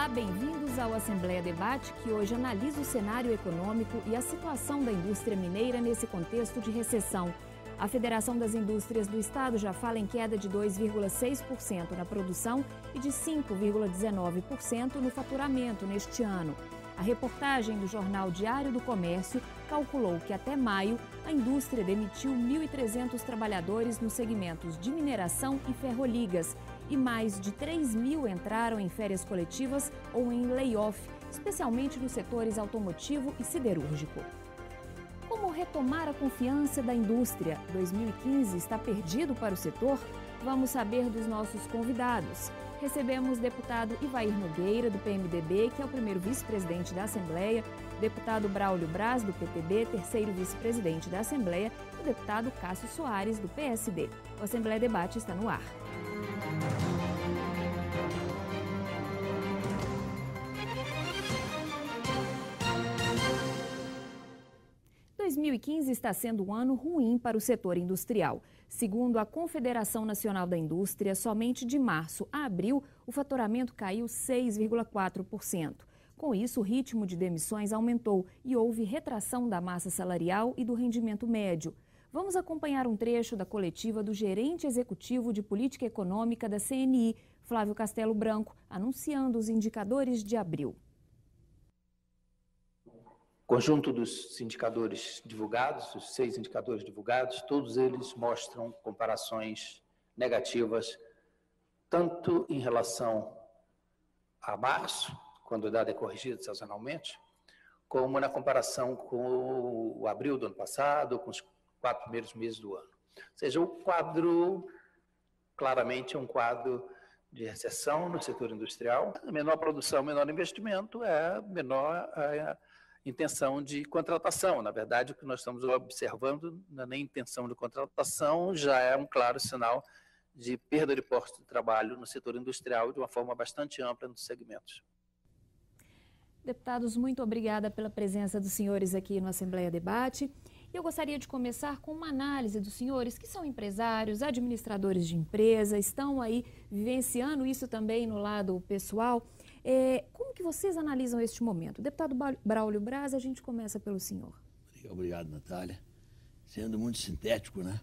Olá, bem-vindos ao Assembleia Debate, que hoje analisa o cenário econômico e a situação da indústria mineira nesse contexto de recessão. A Federação das Indústrias do Estado já fala em queda de 2,6% na produção e de 5,19% no faturamento neste ano. A reportagem do jornal Diário do Comércio calculou que até maio a indústria demitiu 1.300 trabalhadores nos segmentos de mineração e ferroligas e mais de 3.000 entraram em férias coletivas ou em layoff, especialmente nos setores automotivo e siderúrgico. Como retomar a confiança da indústria? 2015 está perdido para o setor? Vamos saber dos nossos convidados. Recebemos o deputado Ivair Nogueira, do PMDB, que é o primeiro vice-presidente da Assembleia, o deputado Braulio Braz, do PTB, terceiro vice-presidente da Assembleia, e o deputado Cássio Soares, do PSD. O Assembleia Debate está no ar. 2015 está sendo um ano ruim para o setor industrial. Segundo a Confederação Nacional da Indústria, somente de março a abril o faturamento caiu 6,4%. Com isso, o ritmo de demissões aumentou e houve retração da massa salarial e do rendimento médio. Vamos acompanhar um trecho da coletiva do gerente executivo de política econômica da CNI, Flávio Castelo Branco, anunciando os indicadores de abril. Conjunto dos indicadores divulgados, os 6 indicadores divulgados, todos eles mostram comparações negativas, tanto em relação a março, quando o dado é corrigido sazonalmente, como na comparação com o abril do ano passado, com os 4 primeiros meses do ano. Ou seja, o quadro, claramente, é um quadro de recessão no setor industrial. A menor produção, menor investimento, é menor intenção de contratação. Na verdade, o que nós estamos observando não é nem intenção de contratação, já é um claro sinal de perda de postos de trabalho no setor industrial de uma forma bastante ampla nos segmentos. Deputados, muito obrigada pela presença dos senhores aqui no Assembleia Debate. Eu gostaria de começar com uma análise dos senhores que são empresários, administradores de empresa, estão aí vivenciando isso também no lado pessoal. Como que vocês analisam este momento? Deputado Braulio Braz, a gente começa pelo senhor. Obrigado, Natália. Sendo muito sintético, né?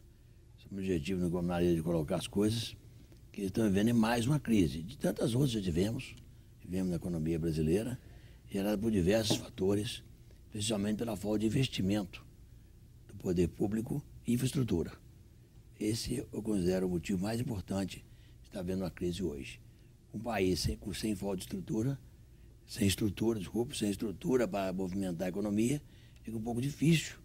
O objetivo no governo de colocar as coisas que estão vivendo em mais uma crise. De tantas outras já tivemos na economia brasileira, gerada por diversos fatores, especialmente pela falta de investimento do poder público e infraestrutura. Esse eu considero o motivo mais importante de estar vendo a crise hoje. Um país sem falta de estrutura, sem estrutura para movimentar a economia, fica um pouco difícil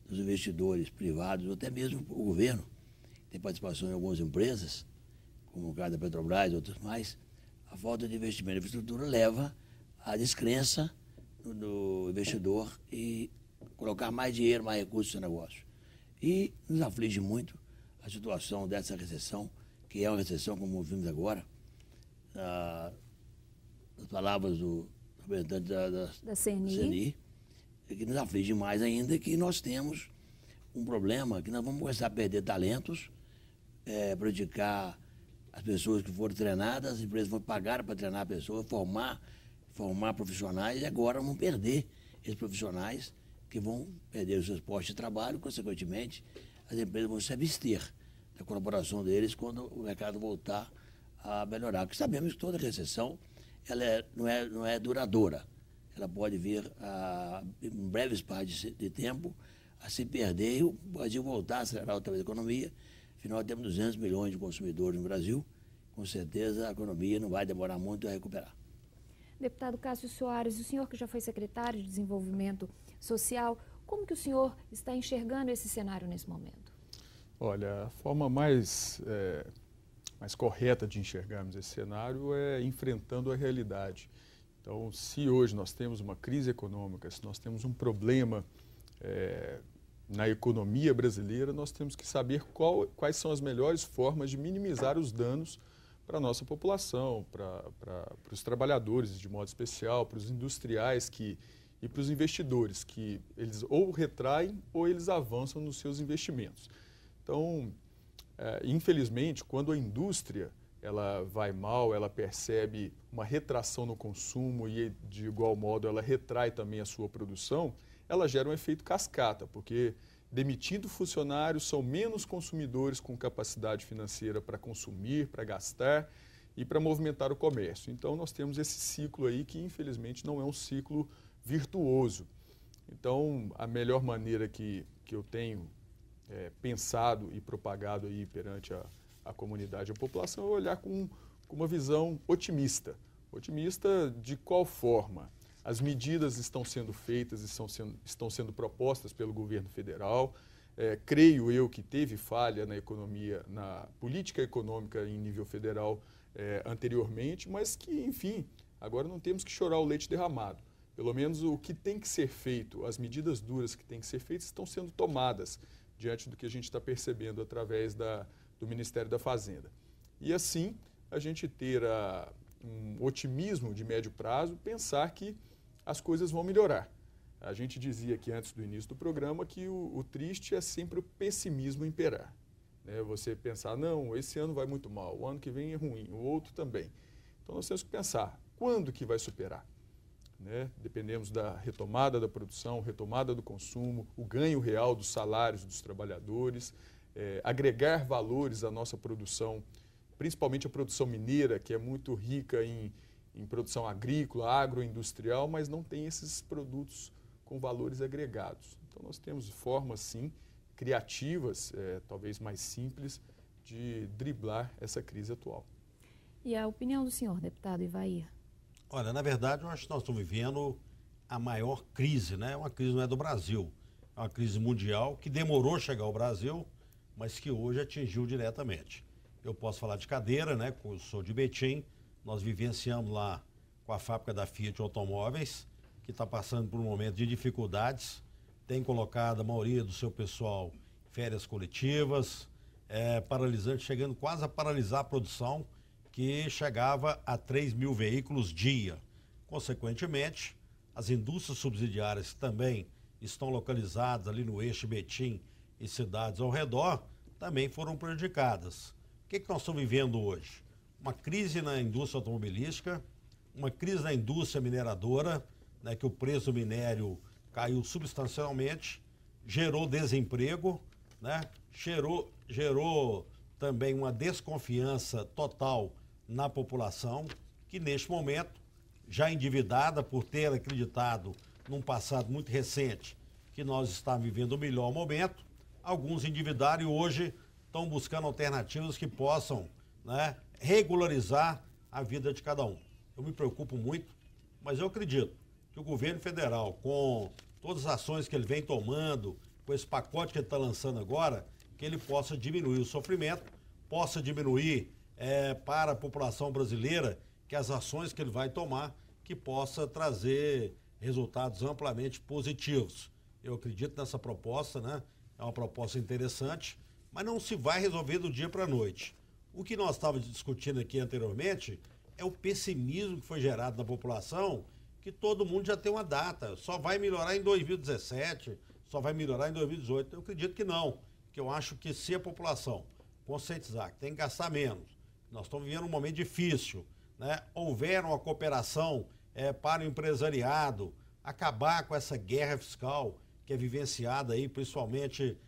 dos investidores privados, ou até mesmo o governo, que tem participação em algumas empresas, como o caso da Petrobras e outras mais. A falta de investimento em infraestrutura leva à descrença do investidor e colocar mais dinheiro, mais recursos no seu negócio. E nos aflige muito a situação dessa recessão, que é uma recessão como vimos agora. As palavras do representante da CNI, que nos aflige mais ainda, que nós temos um problema, que nós vamos começar a perder talentos, prejudicar as pessoas que foram treinadas, as empresas vão pagar para treinar pessoas, formar profissionais, e agora vão perder esses profissionais, que vão perder os seus postos de trabalho, consequentemente, as empresas vão se abster da colaboração deles quando o mercado voltar a melhorar. Porque sabemos que toda recessão ela não é duradoura. Ela pode vir em breve espaço de tempo a se perder e o Brasil voltar a acelerar outra vez a economia. Afinal, temos 200 milhões de consumidores no Brasil. Com certeza, a economia não vai demorar muito a recuperar. Deputado Cássio Soares, o senhor que já foi secretário de Desenvolvimento Social, como que o senhor está enxergando esse cenário nesse momento? Olha, a forma mais correta de enxergarmos esse cenário é enfrentando a realidade. Então, se hoje nós temos uma crise econômica, se nós temos um problema na economia brasileira, nós temos que saber quais são as melhores formas de minimizar os danos para a nossa população, para os trabalhadores de modo especial, para os industriais e para os investidores, que eles ou retraem ou eles avançam nos seus investimentos. Então, infelizmente, quando a indústria ela vai mal, ela percebe uma retração no consumo e, de igual modo, ela retrai também a sua produção, ela gera um efeito cascata, porque demitindo funcionários são menos consumidores com capacidade financeira para consumir, para gastar e para movimentar o comércio. Então, nós temos esse ciclo aí que, infelizmente, não é um ciclo virtuoso. Então, a melhor maneira que eu tenho pensado e propagado aí perante a comunidade, a população, é olhar com uma visão otimista. Otimista de qual forma? As medidas estão sendo feitas, estão sendo propostas pelo governo federal. Creio eu que teve falha na economia, na política econômica em nível federal anteriormente, mas que, enfim, agora não temos que chorar o leite derramado. Pelo menos o que tem que ser feito, as medidas duras que têm que ser feitas estão sendo tomadas diante do que a gente está percebendo através do Ministério da Fazenda. E assim, a gente ter um otimismo de médio prazo, pensar que as coisas vão melhorar. A gente dizia aqui antes do início do programa que o triste é sempre o pessimismo imperar. Você pensar, não, esse ano vai muito mal, o ano que vem é ruim, o outro também. Então nós temos que pensar, quando que vai superar? Dependemos da retomada da produção, retomada do consumo, o ganho real dos salários dos trabalhadores, agregar valores à nossa produção, principalmente a produção mineira, que é muito rica em produção agrícola, agroindustrial, mas não tem esses produtos com valores agregados. Então nós temos formas, sim, criativas, talvez mais simples, de driblar essa crise atual. E a opinião do senhor, deputado Ivair? Olha, na verdade, eu acho que nós estamos vivendo a maior crise, né? Uma crise não é do Brasil, é uma crise mundial que demorou a chegar ao Brasil, mas que hoje atingiu diretamente. Eu posso falar de Cadeira, né? Eu sou de Betim, nós vivenciamos lá com a fábrica da Fiat Automóveis, que está passando por um momento de dificuldades, tem colocado a maioria do seu pessoal em férias coletivas, paralisante, chegando quase a paralisar a produção, que chegava a 3 mil veículos dia. Consequentemente, as indústrias subsidiárias que também estão localizadas ali no eixo Betim e cidades ao redor, também foram prejudicadas. O que nós estamos vivendo hoje? Uma crise na indústria automobilística, uma crise na indústria mineradora, né, que o preço do minério caiu substancialmente, gerou desemprego, né, gerou também uma desconfiança total na população, que neste momento, já endividada por ter acreditado num passado muito recente que nós estamos vivendo o melhor momento, alguns endividaram e hoje estão buscando alternativas que possam, né, regularizar a vida de cada um. Eu me preocupo muito, mas eu acredito que o governo federal, com todas as ações que ele vem tomando, com esse pacote que ele está lançando agora, que ele possa diminuir o sofrimento, possa diminuir para a população brasileira, que as ações que ele vai tomar, que possa trazer resultados amplamente positivos. Eu acredito nessa proposta, né? É uma proposta interessante, mas não se vai resolver do dia para a noite. O que nós estávamos discutindo aqui anteriormente é o pessimismo que foi gerado na população, que todo mundo já tem uma data, só vai melhorar em 2017, só vai melhorar em 2018. Eu acredito que não, que eu acho que se a população conscientizar que tem que gastar menos, nós estamos vivendo um momento difícil, né? Houver uma cooperação para o empresariado, acabar com essa guerra fiscal que é vivenciada aí, principalmente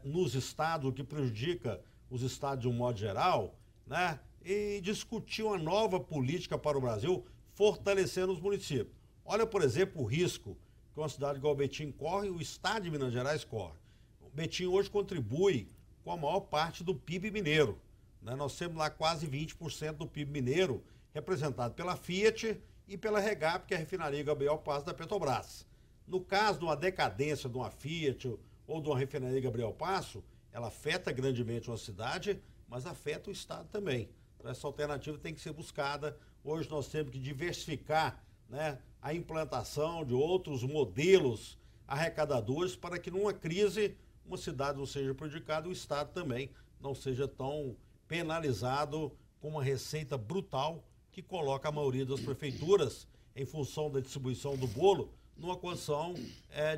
nos estados, o que prejudica os estados de um modo geral, né? E discutir uma nova política para o Brasil, fortalecendo os municípios. Olha, por exemplo, o risco que uma cidade igual Betim corre e o estado de Minas Gerais corre. O Betim hoje contribui com a maior parte do PIB mineiro, né? Nós temos lá quase 20% do PIB mineiro representado pela Fiat e pela Regap, que é a refinaria Gabriel Passo da Petrobras. No caso de uma decadência de uma Fiat ou de uma refinaria Gabriel Passo, ela afeta grandemente uma cidade, mas afeta o estado também. Então, essa alternativa tem que ser buscada. Hoje nós temos que diversificar, né, a implantação de outros modelos arrecadadores para que numa crise uma cidade não seja prejudicada e o estado também não seja tão penalizado com uma receita brutal que coloca a maioria das prefeituras, em função da distribuição do bolo, numa condição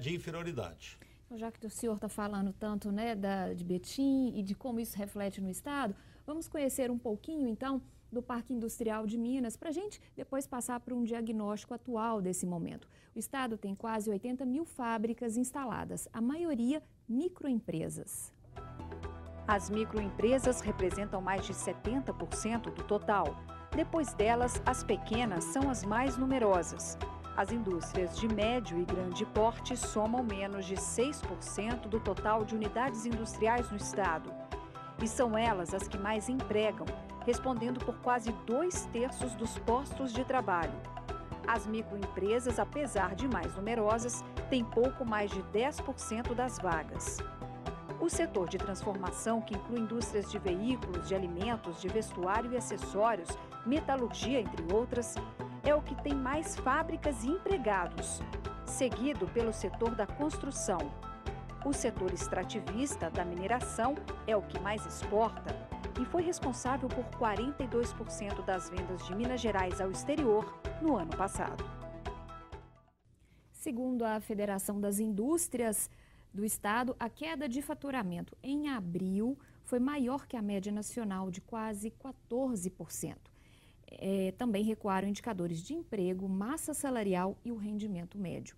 de inferioridade. Já que o senhor está falando tanto, né, de Betim e de como isso reflete no estado, Vamos conhecer um pouquinho, então, do Parque Industrial de Minas, para a gente depois passar por um diagnóstico atual desse momento. O estado tem quase 80 mil fábricas instaladas, a maioria microempresas. As microempresas representam mais de 70% do total. Depois delas, as pequenas são as mais numerosas. As indústrias de médio e grande porte somam menos de 6% do total de unidades industriais no estado. E são elas as que mais empregam, respondendo por quase 2/3 dos postos de trabalho. As microempresas, apesar de mais numerosas, têm pouco mais de 10% das vagas. O setor de transformação, que inclui indústrias de veículos, de alimentos, de vestuário e acessórios, metalurgia, entre outras, é o que tem mais fábricas e empregados, seguido pelo setor da construção. O setor extrativista, da mineração, é o que mais exporta e foi responsável por 42% das vendas de Minas Gerais ao exterior no ano passado. Segundo a Federação das Indústrias do estado, a queda de faturamento em abril foi maior que a média nacional, de quase 14%. Também recuaram indicadores de emprego, massa salarial e o rendimento médio.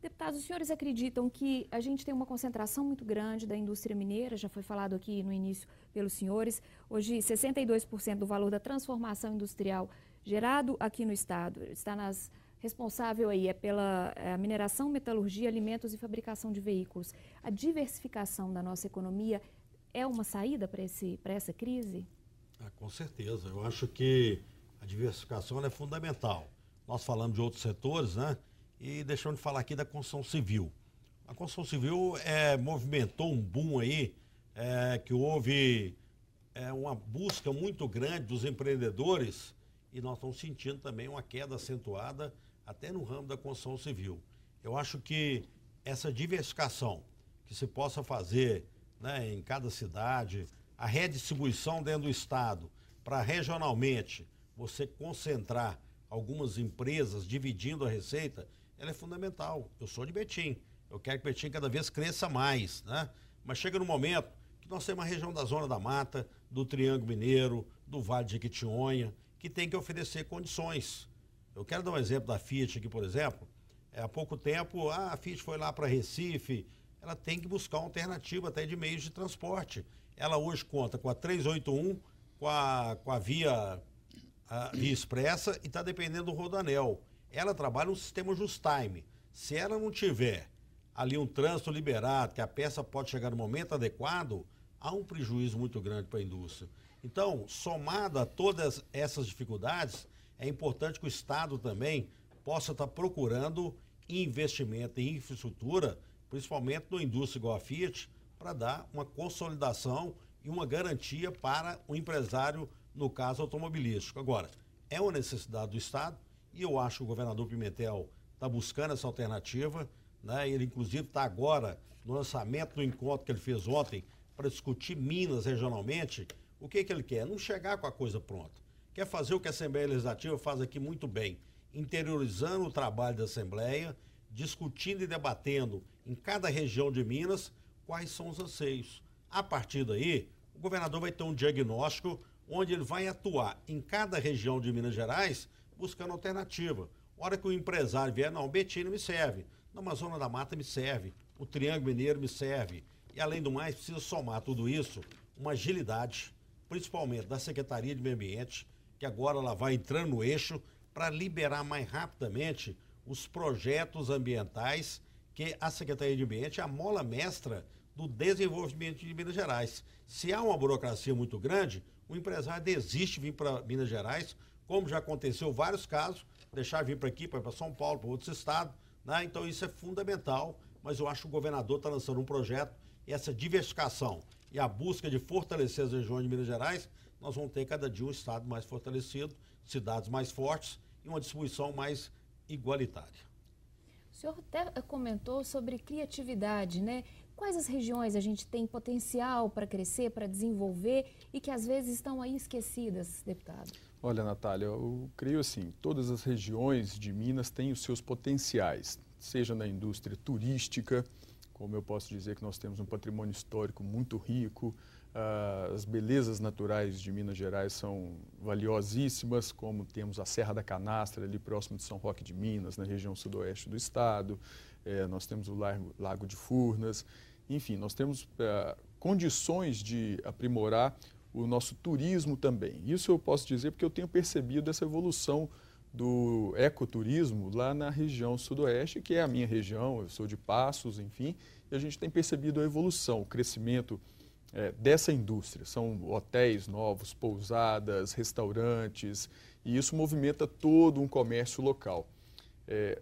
Deputados, os senhores acreditam que a gente tem uma concentração muito grande da indústria mineira, já foi falado aqui no início pelos senhores, hoje 62% do valor da transformação industrial gerado aqui no estado está responsável aí pela mineração, metalurgia, alimentos e fabricação de veículos. A diversificação da nossa economia é uma saída para essa crise? Com certeza, eu acho que a diversificação é fundamental. Nós falamos de outros setores, né? E deixando de falar aqui da construção civil. A construção civil movimentou um boom aí, que houve uma busca muito grande dos empreendedores e nós estamos sentindo também uma queda acentuada até no ramo da construção civil. Eu acho que essa diversificação que se possa fazer, né, em cada cidade, a redistribuição dentro do estado, para regionalmente você concentrar algumas empresas dividindo a receita, ela é fundamental. Eu sou de Betim, eu quero que Betim cada vez cresça mais, né? Mas chega no momento que nós temos uma região da Zona da Mata, do Triângulo Mineiro, do Vale de Jequitinhonha, que tem que oferecer condições. Eu quero dar um exemplo da Fiat aqui, por exemplo. Há pouco tempo, a Fiat foi lá para Recife, ela tem que buscar uma alternativa até de meios de transporte. Ela hoje conta com a 381, com a via expressa e está dependendo do Rodoanel. Ela trabalha no sistema Just Time. Se ela não tiver ali um trânsito liberado, que a peça pode chegar no momento adequado, há um prejuízo muito grande para a indústria. Então, somado a todas essas dificuldades, é importante que o Estado também possa estar procurando investimento em infraestrutura, principalmente na indústria igual a Fiat, para dar uma consolidação e uma garantia para o empresário, no caso automobilístico. Agora, é uma necessidade do Estado e eu acho que o governador Pimentel está buscando essa alternativa, né? Ele, inclusive, está agora no lançamento do encontro que ele fez ontem para discutir Minas regionalmente. O que ele quer? Não chegar com a coisa pronta. Quer fazer o que a Assembleia Legislativa faz aqui muito bem, interiorizando o trabalho da Assembleia, discutindo e debatendo em cada região de Minas quais são os anseios. A partir daí, o governador vai ter um diagnóstico onde ele vai atuar em cada região de Minas Gerais buscando alternativa. A hora que o empresário vier, não, Betim não me serve, não, mas Zona da Mata me serve, o Triângulo Mineiro me serve. E, além do mais, precisa somar tudo isso, uma agilidade, principalmente da Secretaria de Meio Ambiente, que agora ela vai entrando no eixo para liberar mais rapidamente os projetos ambientais, que a Secretaria de Meio Ambiente é a mola mestra do desenvolvimento de Minas Gerais. Se há uma burocracia muito grande, o empresário desiste de vir para Minas Gerais, como já aconteceu vários casos, deixar vir para aqui, para São Paulo, para outros estados, né? Então isso é fundamental, mas eu acho que o governador está lançando um projeto e essa diversificação e a busca de fortalecer as regiões de Minas Gerais, nós vamos ter cada dia um estado mais fortalecido, cidades mais fortes e uma distribuição mais igualitária. O senhor até comentou sobre criatividade, né? Quais as regiões a gente tem potencial para crescer, para desenvolver e que às vezes estão aí esquecidas, deputado? Olha, Natália, eu creio assim, todas as regiões de Minas têm os seus potenciais, seja na indústria turística, como eu posso dizer que nós temos um patrimônio histórico muito rico, as belezas naturais de Minas Gerais são valiosíssimas, como temos a Serra da Canastra, ali próximo de São Roque de Minas, na região sudoeste do estado, nós temos o Lago de Furnas, enfim, nós temos condições de aprimorar o nosso turismo também. Isso eu posso dizer porque eu tenho percebido essa evolução do ecoturismo lá na região sudoeste, que é a minha região, eu sou de Passos, enfim, e a gente tem percebido a evolução, o crescimento dessa indústria. São hotéis novos, pousadas, restaurantes, e isso movimenta todo um comércio local.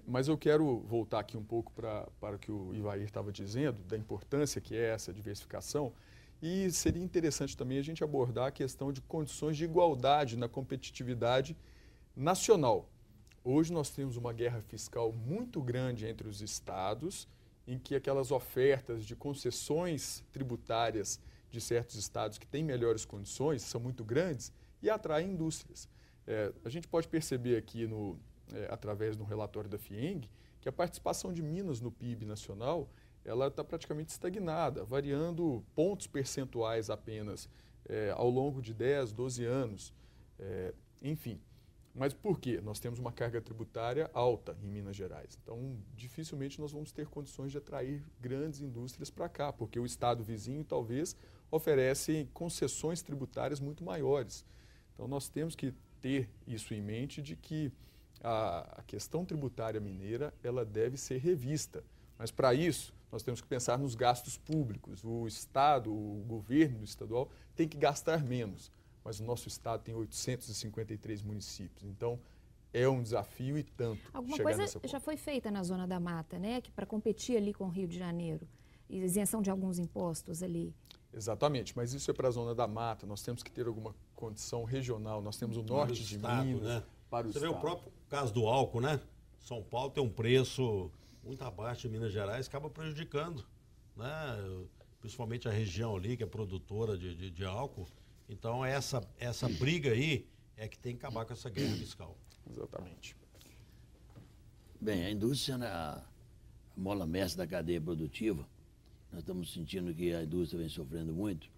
Mas eu quero voltar aqui um pouco para o que o Ivair estava dizendo, da importância que é essa diversificação, e seria interessante também a gente abordar a questão de condições de igualdade na competitividade nacional. Hoje nós temos uma guerra fiscal muito grande entre os estados, em que aquelas ofertas de concessões tributárias de certos estados que têm melhores condições são muito grandes e atraem indústrias. A gente pode perceber aqui, através do relatório da FIENG, que a participação de Minas no PIB nacional ela está praticamente estagnada, variando pontos percentuais apenas ao longo de 10, 12 anos, enfim. Mas por quê? Nós temos uma carga tributária alta em Minas Gerais. Então, dificilmente nós vamos ter condições de atrair grandes indústrias para cá, porque o estado vizinho talvez oferece concessões tributárias muito maiores. Então, nós temos que ter isso em mente de que a questão tributária mineira ela deve ser revista. Mas, para isso, nós temos que pensar nos gastos públicos. O Estado, o governo estadual tem que gastar menos. Mas o nosso estado tem 853 municípios, então é um desafio e tanto. Alguma coisa já foi feita na Zona da Mata, né? Que para competir ali com o Rio de Janeiro, isenção de alguns impostos ali. Exatamente, mas isso é para a Zona da Mata, nós temos que ter alguma condição regional, nós temos o norte de Minas, né? Para o Você estado. vê o próprio caso do álcool, né? São Paulo tem um preço muito abaixo de Minas Gerais, acaba prejudicando, né? Principalmente a região ali, que é produtora de álcool. Então, essa briga aí é que tem que acabar com essa guerra fiscal. Exatamente. Bem, a indústria é a mola mestra da cadeia produtiva. Nós estamos sentindo que a indústria vem sofrendo muito,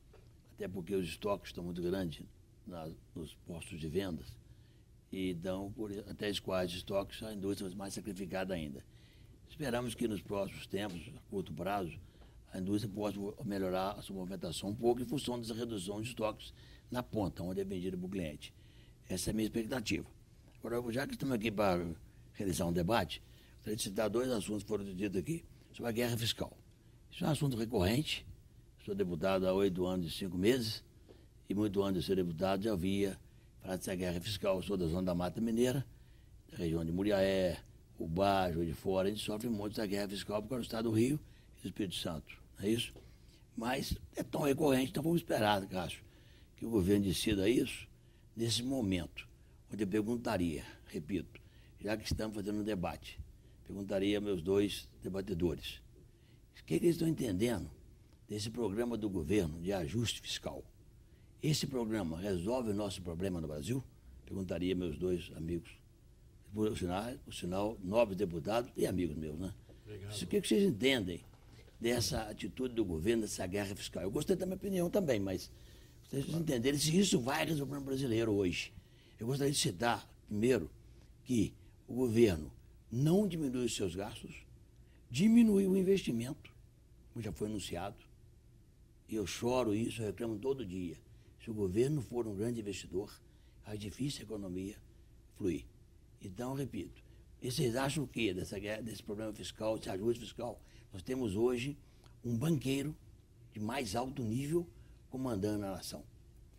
até porque os estoques estão muito grandes nos postos de vendas. E então, até escoar de estoques, a indústria vai ser mais sacrificada ainda. Esperamos que nos próximos tempos, a curto prazo, a indústria possa melhorar a sua movimentação um pouco em função dessa redução de estoques na ponta, onde é vendido para o cliente. Essa é a minha expectativa. Agora, já que estamos aqui para realizar um debate, gostaria de citar dois assuntos que foram ditos aqui sobre a guerra fiscal. Isso é um assunto recorrente. Sou deputado há 8 anos e 5 meses, e muito antes de ser deputado já havia falado dessa guerra fiscal. Eu sou da Zona da Mata Mineira, da região de Muriaé, Ubá, Juiz de Fora. A gente sofre muito da guerra fiscal por causa do estado do Rio e do Espírito Santo. É isso? Mas é tão recorrente, então vamos esperar, acho, que o governo decida isso nesse momento, onde eu perguntaria, repito, já que estamos fazendo um debate, perguntaria a meus dois debatedores, o que eles estão entendendo desse programa do governo de ajuste fiscal? Esse programa resolve o nosso problema no Brasil? Perguntaria a meus dois amigos, por sinal, nobres deputados e amigos meus, né? Obrigado. O que vocês entendem dessa atitude do governo, dessa guerra fiscal? Eu gostei da minha opinião também, mas vocês entenderem se isso vai resolver o problema brasileiro hoje. Eu gostaria de citar, primeiro, que o governo não diminui os seus gastos, diminuiu o investimento, como já foi anunciado, e eu choro isso, eu reclamo todo dia. Se o governo for um grande investidor, é difícil a economia fluir. Então, repito, e vocês acham o quê dessa guerra, desse problema fiscal, desse ajuste fiscal? Nós temos hoje um banqueiro de mais alto nível comandando a nação.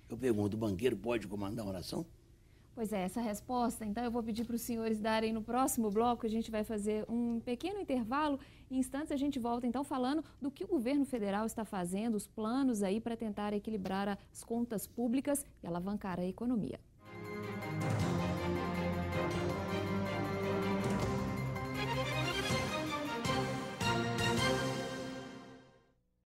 Eu pergunto, o banqueiro pode comandar uma nação? Pois é, essa resposta, então eu vou pedir para os senhores darem no próximo bloco, a gente vai fazer um pequeno intervalo, em instantes a gente volta então falando do que o governo federal está fazendo, os planos aí para tentar equilibrar as contas públicas e alavancar a economia.